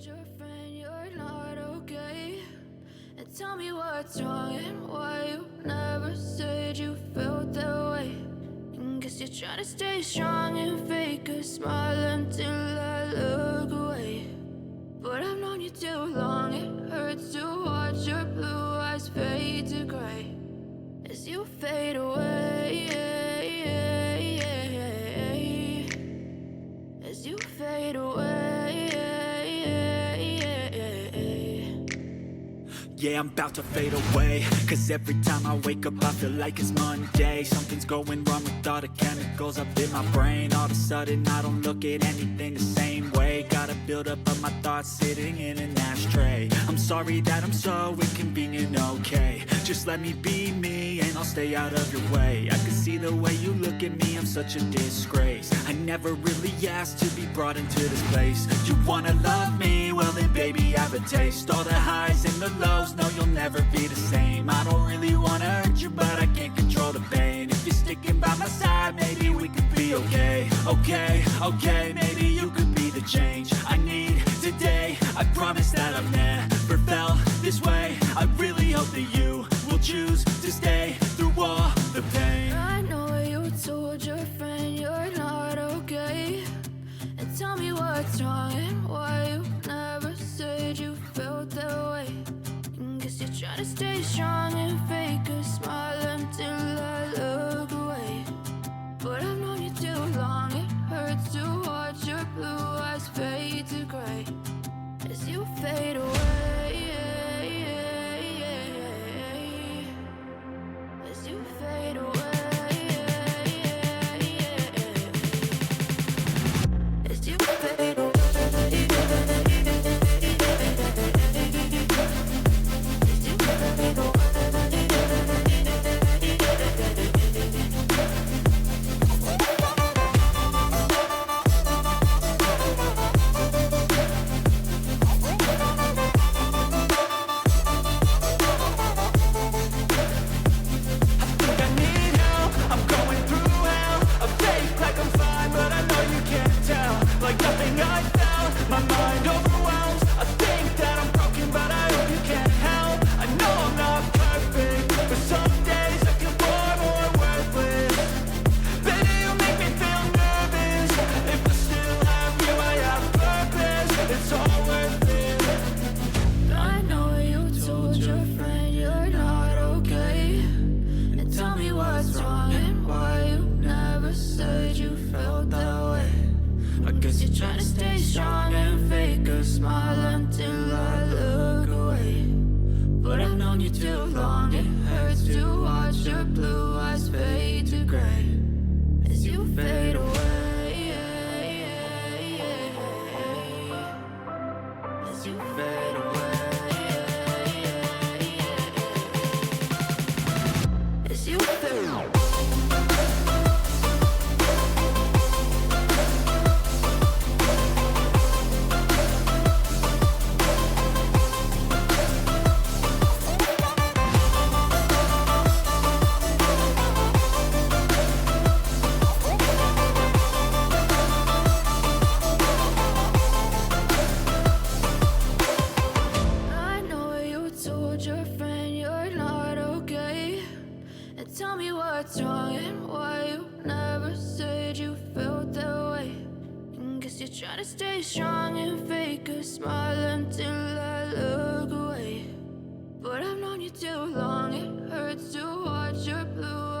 told your friend you're not okay? And tell me what's wrong and why you never said you felt that way. And guess you're trying to stay strong and fake a smile until I look away. But I've known you too long, it hurts to watch your blue eyes fade to gray as you fade away, as you fade away. Yeah, I'm about to fade away, cause every time I wake up I feel like it's Monday. Something's going wrong with all the chemicals up in my brain. All of a sudden I don't look at anything the same way. Got a build up of my thoughts sitting in an ashtray. I'm sorry that I'm so inconvenient, okay? Just let me be me and I'll stay out of your way. I can see the way you look at me, I'm such a disgrace. I never really asked to be brought into this place. You wanna love me? Well then baby, have a taste. All the highs and the lows, no, you'll never be the same. I don't really wanna hurt you, but I can't control the pain. If you're sticking by my side, maybe we could be okay. Okay, maybe you could be the change I need today. I promise that I've never felt this way. I really hope that you will choose to stay through all the pain. I know you told your friend you're not okay. And tell me what's wrong and why you never said you felt that way. And guess you're trying to stay strong and fake a smile until I look away. But I've known you too long, it hurts to watch your blue eyes fade to gray as you fade away, as you fade away. As you fade away, as you fade away. Try to stay strong and fake a smile until I look away. But I've known you too long, it hurts to watch your blue